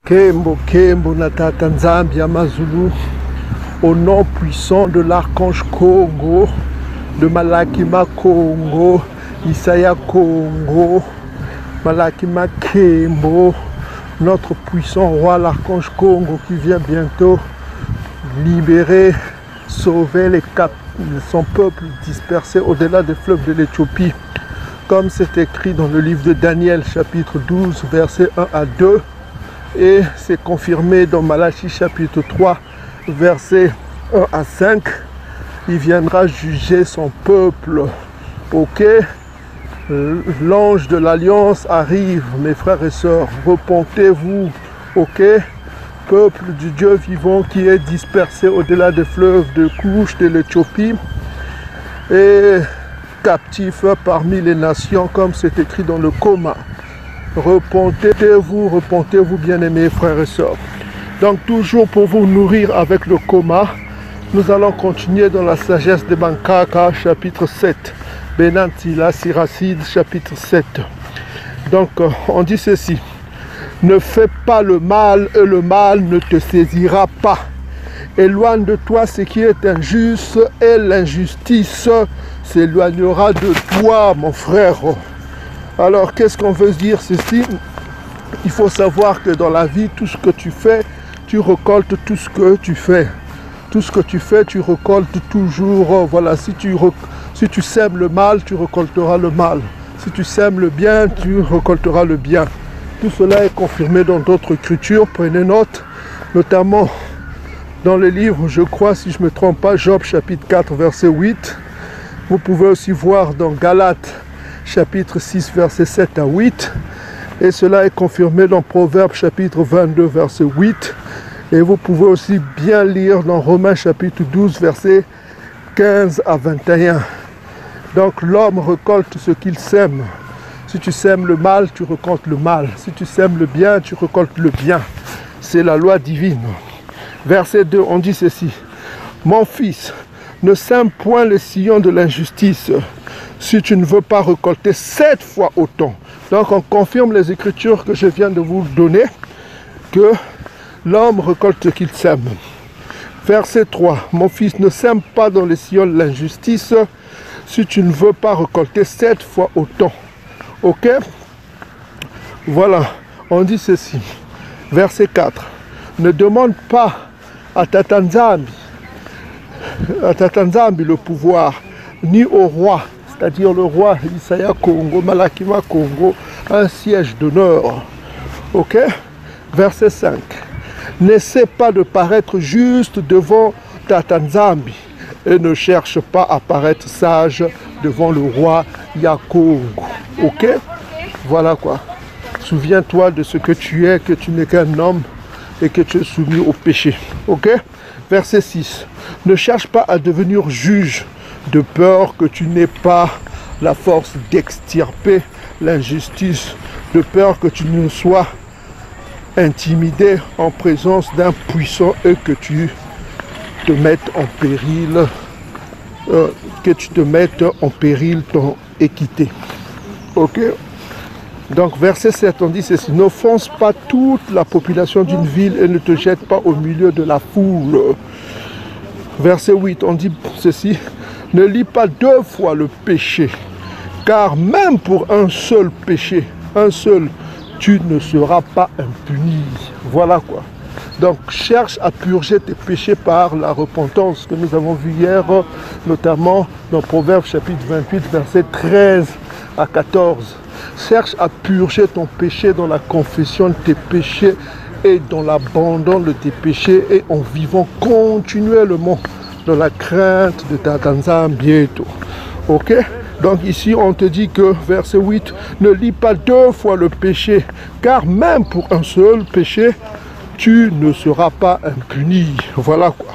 Kembo, Kembo, Natata Nzambi, Amazulu, au nom puissant de l'archange Congo, de Malakima Congo, Isaiah Congo, Malakima Kembo, notre puissant roi, l'archange Congo, qui vient bientôt libérer, sauver son peuple dispersé au-delà des fleuves de l'Éthiopie, comme c'est écrit dans le livre de Daniel, chapitre 12, versets 1 à 2. Et c'est confirmé dans Malachie chapitre 3, versets 1 à 5. Il viendra juger son peuple. Ok? L'ange de l'alliance arrive, mes frères et sœurs. Repentez-vous. Ok? Peuple du Dieu vivant qui est dispersé au-delà des fleuves de couches de l'Éthiopie et captif parmi les nations, comme c'est écrit dans le coma. Repentez-vous, bien-aimés frères et sœurs. Donc toujours pour vous nourrir avec le coma, nous allons continuer dans la sagesse de Bankaka, chapitre 7. Benantila Siracide, chapitre 7. Donc on dit ceci. Ne fais pas le mal et le mal ne te saisira pas. Éloigne de toi ce qui est injuste et l'injustice s'éloignera de toi, mon frère. Alors, qu'est-ce qu'on veut dire ceci? Il faut savoir que dans la vie, tout ce que tu fais, tu récoltes tout ce que tu fais. Tout ce que tu fais, tu récoltes toujours. Voilà, si tu sèmes le mal, tu récolteras le mal. Si tu sèmes le bien, tu récolteras le bien. Tout cela est confirmé dans d'autres écritures. Prenez note, notamment dans le livre, je crois, si je ne me trompe pas, Job chapitre 4, verset 8. Vous pouvez aussi voir dans Galates, chapitre 6, verset 7 à 8. Et cela est confirmé dans Proverbes, chapitre 22, verset 8. Et vous pouvez aussi bien lire dans Romains, chapitre 12, verset 15 à 21. Donc l'homme récolte ce qu'il sème. Si tu sèmes le mal, tu récoltes le mal. Si tu sèmes le bien, tu récoltes le bien. C'est la loi divine. Verset 2, on dit ceci. Mon fils, ne sème point le sillon de l'injustice, si tu ne veux pas récolter 7 fois autant. Donc on confirme les écritures que je viens de vous donner, que l'homme récolte ce qu'il sème. Verset 3, mon fils, ne sème pas dans le sillon de l'injustice, si tu ne veux pas récolter 7 fois autant. Ok? Voilà, on dit ceci. Verset 4, ne demande pas à Tata Nzambi le pouvoir, ni au roi, c'est-à-dire le roi Isaiah Congo, Malakima Congo, un siège d'honneur. Ok? Verset 5. N'essaie pas de paraître juste devant Tata Nzambi et ne cherche pas à paraître sage devant le roi Yakongo. Ok? Voilà quoi. Souviens-toi de ce que tu es, que tu n'es qu'un homme et que tu es soumis au péché. Ok? Verset 6. Ne cherche pas à devenir juge de peur que tu n'aies pas la force d'extirper l'injustice, de peur que tu ne sois intimidé en présence d'un puissant et que tu te mettes en péril, ton équité. Ok? Donc verset 7, on dit ceci. N'offense pas toute la population d'une ville et ne te jette pas au milieu de la foule. Verset 8, on dit ceci. Ne lis pas 2 fois le péché, car même pour un seul péché, tu ne seras pas impuni. Voilà quoi. Donc cherche à purger tes péchés par la repentance que nous avons vu hier, notamment dans Proverbes chapitre 28, verset 13 à 14. Cherche à purger ton péché dans la confession de tes péchés et dans l'abandon de tes péchés et en vivant continuellement dans la crainte de Tata Nzambi bientôt. Ok? Donc ici on te dit que, verset 8, ne lis pas 2 fois le péché, car même pour un seul péché, tu ne seras pas impuni. Voilà quoi.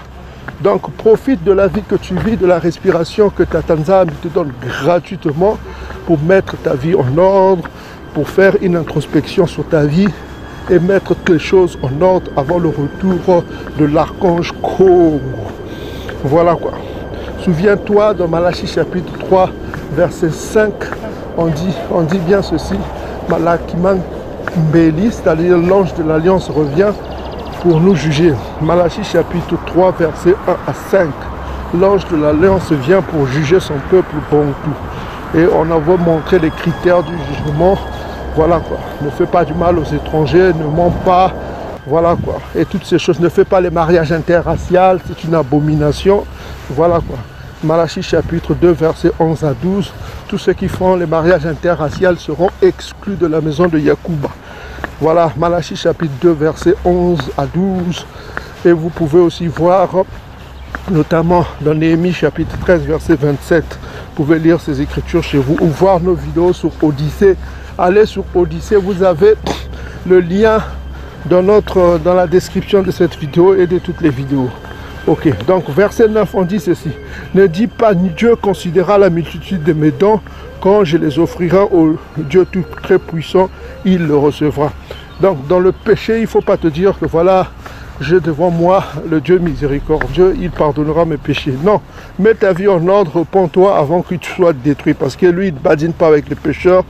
Donc profite de la vie que tu vis, de la respiration que Tata Nzambi te donne gratuitement pour mettre ta vie en ordre, pour faire une introspection sur ta vie et mettre les choses en ordre avant le retour de l'archange Congo. Voilà quoi. Souviens-toi dans Malachie chapitre 3, verset 5, on dit bien ceci. Malakima Mbéli, c'est-à-dire l'ange de l'Alliance revient pour nous juger. Malachie chapitre 3, versets 1 à 5. L'ange de l'Alliance vient pour juger son peuple bantou. Et on a montré les critères du jugement. Voilà quoi. Ne fais pas du mal aux étrangers, ne mens pas. Voilà quoi. Et toutes ces choses. Ne fais pas les mariages interraciaux, c'est une abomination. Voilà quoi. Malachie chapitre 2, versets 11 à 12. Tous ceux qui font les mariages interraciaux seront exclus de la maison de Yacouba. Voilà, Malachie chapitre 2, versets 11 à 12. Et vous pouvez aussi voir, notamment dans Néhémie chapitre 13, verset 27. Vous pouvez lire ces écritures chez vous ou voir nos vidéos sur Odyssée. Allez sur Odyssée, vous avez le lien dans la description de cette vidéo et de toutes les vidéos. Ok, donc verset 9, on dit ceci. Ne dis pas, Dieu considérera la multitude de mes dons, quand je les offrirai au Dieu tout très puissant, il le recevra. Donc dans le péché, il ne faut pas te dire que voilà, j'ai devant moi le Dieu miséricordieux, il pardonnera mes péchés. Non, mets ta vie en ordre, repens-toi avant que tu sois détruit, parce que lui, il ne badine pas avec les pécheurs.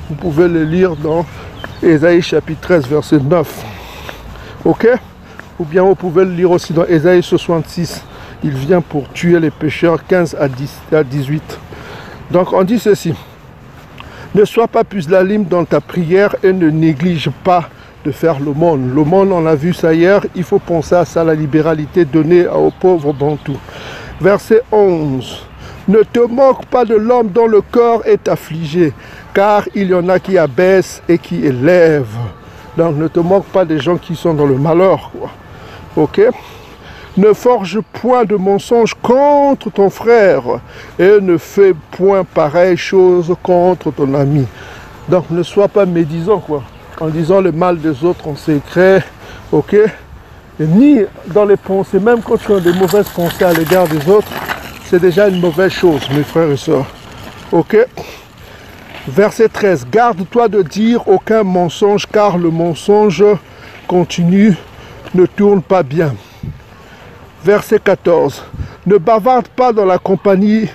Vous pouvez le lire dans Ésaïe chapitre 13, verset 9. Ok? Ou bien vous pouvez le lire aussi dans Ésaïe 66. Il vient pour tuer les pécheurs, 15 à 18. Donc on dit ceci. Ne sois pas pusillanime dans ta prière et ne néglige pas de faire l'aumône. L'aumône, on a vu ça hier, il faut penser à ça, la libéralité donnée aux pauvres bantous. Verset 11. Ne te moque pas de l'homme dont le corps est affligé, car il y en a qui abaissent et qui élèvent. Donc ne te moque pas des gens qui sont dans le malheur, quoi. Ok? Ne forge point de mensonges contre ton frère et ne fais point pareille chose contre ton ami. Donc ne sois pas médisant, quoi, en disant le mal des autres en secret, ok? Et ni dans les pensées, même quand tu as des mauvaises pensées à l'égard des autres, c'est déjà une mauvaise chose, mes frères et sœurs. Ok? Verset 13. Garde-toi de dire aucun mensonge, car le mensonge continu ne tourne pas bien. Verset 14. Ne bavarde pas dans la compagnie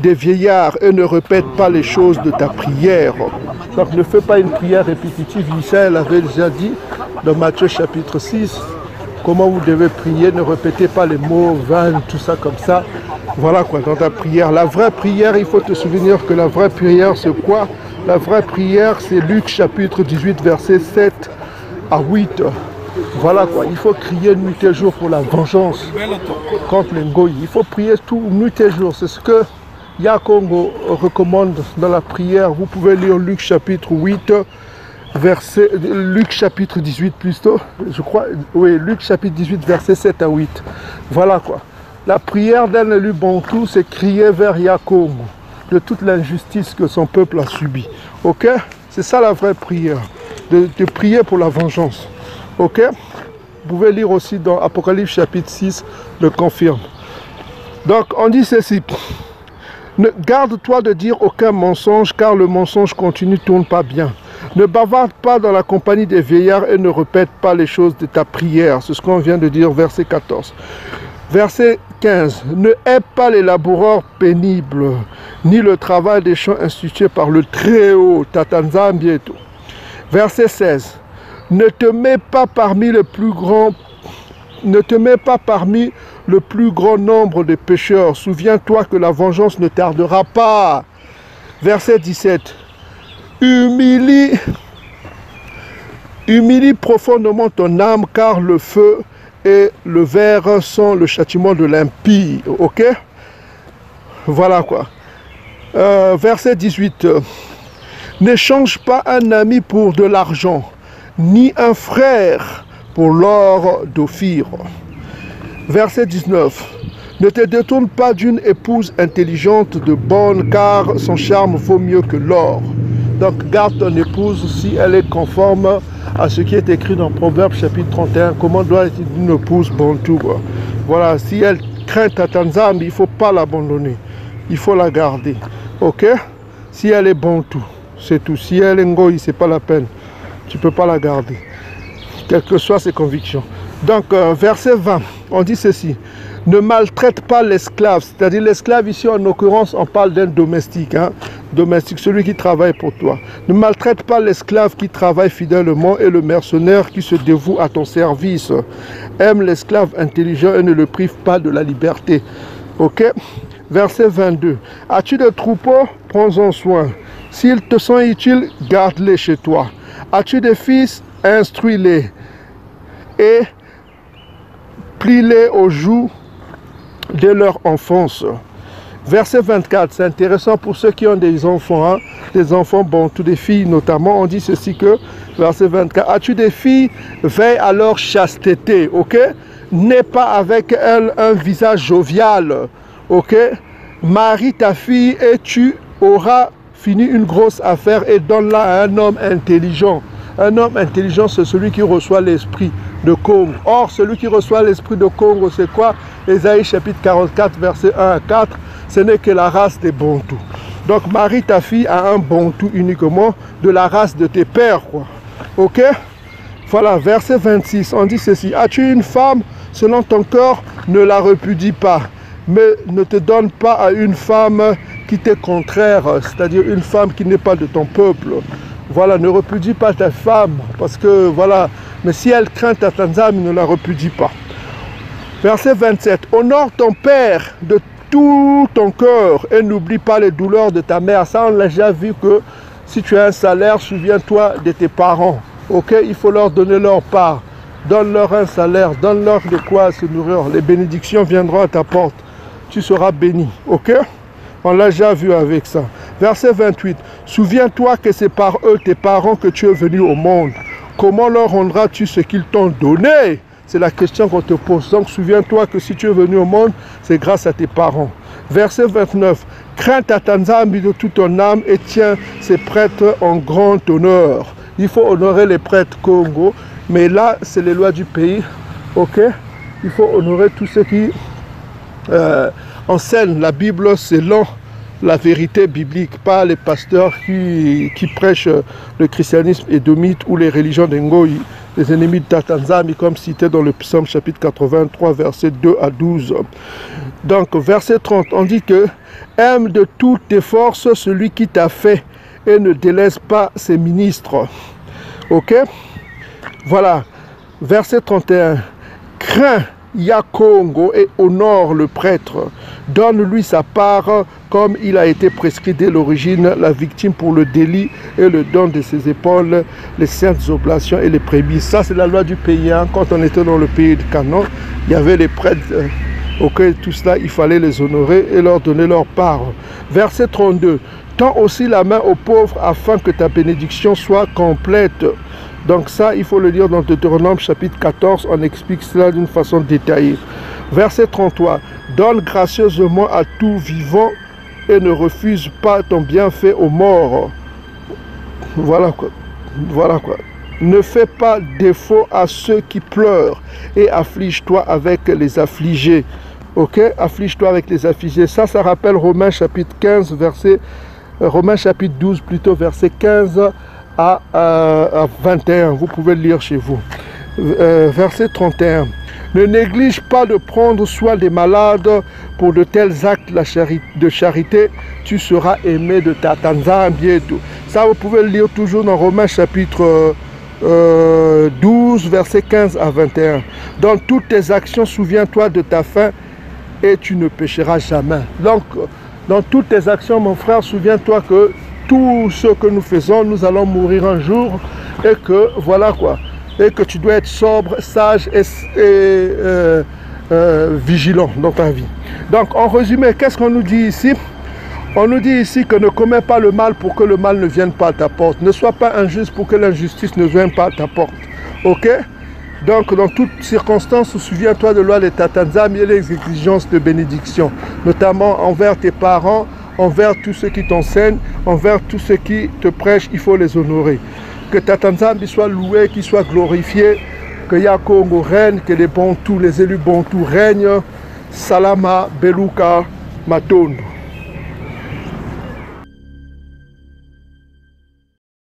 des vieillards et ne répète pas les choses de ta prière. Donc ne fais pas une prière répétitive. Michel avait déjà dit dans Matthieu chapitre 6 comment vous devez prier. Ne répétez pas les mots vains, tout ça comme ça. Voilà quoi, dans ta prière. La vraie prière, il faut te souvenir que la vraie prière, c'est quoi? La vraie prière, c'est Luc chapitre 18, versets 7 à 8. Voilà quoi, il faut crier nuit et jour pour la vengeance contre les Ngoï. Il faut prier tout nuit et jour. C'est ce que Yakongo recommande dans la prière. Vous pouvez lire Luc chapitre 8, Luc chapitre 18 plutôt, je crois. Oui, Luc chapitre 18, versets 7 à 8. Voilà quoi. La prière d'un élu bantou, c'est crier vers Yakongo de toute l'injustice que son peuple a subie. Ok? C'est ça la vraie prière. De prier pour la vengeance. Ok? Vous pouvez lire aussi dans Apocalypse chapitre 6, le confirme. Donc on dit ceci. Garde-toi de dire aucun mensonge, car le mensonge continu ne tourne pas bien. Ne bavarde pas dans la compagnie des vieillards et ne répète pas les choses de ta prière. C'est ce qu'on vient de dire, verset 14. Verset 15. Ne hais pas les laboureurs pénibles, ni le travail des champs institué par le Très-Haut, Tatanzambi et tout. Verset 16. Ne te mets pas parmi le plus grand nombre de pécheurs. Souviens-toi que la vengeance ne tardera pas. Verset 17. Humilie profondément ton âme, car le feu et le ver sont le châtiment de l'impie. Ok? Voilà quoi. Verset 18. N'échange pas un ami pour de l'argent, ni un frère pour l'or d'Ophir. Verset 19. Ne te détourne pas d'une épouse intelligente de bonne, car son charme vaut mieux que l'or. Donc garde ton épouse si elle est conforme à ce qui est écrit dans Proverbe chapitre 31. Comment doit être une épouse bantou. Voilà, si elle craint ta Tanzanie, il ne faut pas l'abandonner. Il faut la garder. Ok? Si elle est bantou, c'est tout. Si elle est ngoï, ce n'est pas la peine. Tu ne peux pas la garder. Quelles que soient ses convictions. Donc, verset 20, on dit ceci. Ne maltraite pas l'esclave. C'est-à-dire l'esclave ici, en l'occurrence, on parle d'un domestique. Hein. domestique, celui qui travaille pour toi. Ne maltraite pas l'esclave qui travaille fidèlement et le mercenaire qui se dévoue à ton service. Aime l'esclave intelligent et ne le prive pas de la liberté. Ok? Verset 22. As-tu des troupeaux? Prends-en soin. S'ils te sont utiles, garde-les chez toi. As-tu des fils? Instruis-les et plie-les aux joues de leur enfance. Verset 24, c'est intéressant pour ceux qui ont des enfants, hein, des enfants, bon, tous des filles notamment, on dit ceci que, verset 24, as-tu des filles? Veille à leur chasteté, ok? N'aie pas avec elles un visage jovial, ok? Marie ta fille et tu auras fini une grosse affaire et donne-la à un homme intelligent. Un homme intelligent, c'est celui qui reçoit l'esprit de Congo. Or, celui qui reçoit l'esprit de Congo, c'est quoi? Ésaïe chapitre 44, versets 1 à 4, ce n'est que la race des Bantous. Donc, marie ta fille à un Bantou uniquement de la race de tes pères, quoi. Ok? Voilà, verset 26, on dit ceci. As-tu une femme selon ton cœur? Ne la repudie pas, mais ne te donne pas à une femme qui t'est contraire, c'est-à-dire une femme qui n'est pas de ton peuple. Voilà, ne repudie pas ta femme, parce que, voilà, mais si elle craint ta Tanzanie, ne la repudie pas. Verset 27, honore ton père de tout ton cœur et n'oublie pas les douleurs de ta mère. Ça, on l'a déjà vu que si tu as un salaire, souviens-toi de tes parents. Ok, il faut leur donner leur part. Donne-leur un salaire, donne-leur de quoi se nourrir. Les bénédictions viendront à ta porte. Tu seras béni. Ok? On l'a déjà vu avec ça. Verset 28. Souviens-toi que c'est par eux, tes parents, que tu es venu au monde. Comment leur rendras-tu ce qu'ils t'ont donné? C'est la question qu'on te pose. Donc souviens-toi que si tu es venu au monde, c'est grâce à tes parents. Verset 29. Crains ta Tanzanie de toute ton âme et tiens ces prêtres en grand honneur. Il faut honorer les prêtres Congo. Mais là, c'est les lois du pays. Ok? Il faut honorer tous ceux qui enseignent la Bible selon la vérité biblique, pas les pasteurs qui prêchent le christianisme édomite ou les religions d'Ngoi, les ennemis de ta Tanzanie, comme cité dans le psaume chapitre 83, versets 2 à 12. Donc, verset 30, on dit que « Aime de toutes tes forces celui qui t'a fait et ne délaisse pas ses ministres. » Ok? Voilà. Verset 31. « Crains Yakongo et honore le prêtre. Donne-lui sa part comme il a été prescrit dès l'origine, la victime pour le délit et le don de ses épaules, les saintes oblations et les prémices. » Ça, c'est la loi du pays. Hein. Quand on était dans le pays de Canaan, il y avait les prêtres. Tout cela, il fallait les honorer et leur donner leur part. Verset 32. « Tends aussi la main aux pauvres afin que ta bénédiction soit complète. » Donc ça, il faut le lire dans Deutéronome chapitre 14, on explique cela d'une façon détaillée. Verset 33, « Donne gracieusement à tout vivant et ne refuse pas ton bienfait aux morts. » Voilà quoi. Voilà quoi. Ne fais pas défaut à ceux qui pleurent et afflige-toi avec les affligés. Ok? Afflige-toi avec les affligés. Ça rappelle Romains chapitre 15, Romains chapitre 12 plutôt, verset 15 à 21, vous pouvez le lire chez vous. Verset 31. Ne néglige pas de prendre soin des malades. Pour de tels actes de charité, tu seras aimé de ta Tanzanie et tout. Ça, vous pouvez le lire toujours dans Romains chapitre 12, verset 15 à 21. Dans toutes tes actions, souviens-toi de ta fin et tu ne pécheras jamais. Donc, dans toutes tes actions, mon frère, souviens-toi que tout ce que nous faisons, nous allons mourir un jour et que, voilà quoi, et que tu dois être sobre, sage et vigilant dans ta vie. Donc, en résumé, qu'est-ce qu'on nous dit ici? On nous dit ici que ne commets pas le mal pour que le mal ne vienne pas à ta porte. Ne sois pas injuste pour que l'injustice ne vienne pas à ta porte. Ok? Donc, dans toutes circonstances, souviens-toi de loi de ta Tanzanie et les exigences de bénédiction, notamment envers tes parents, envers tous ceux qui t'enseignent, envers tous ceux qui te prêchent, il faut les honorer. Que ta Tanzanie soit louée, qu'il soit glorifié, que Yakongo règne, que les Bantous, les élus Bantous règnent. Salama, Beluka, Matondo.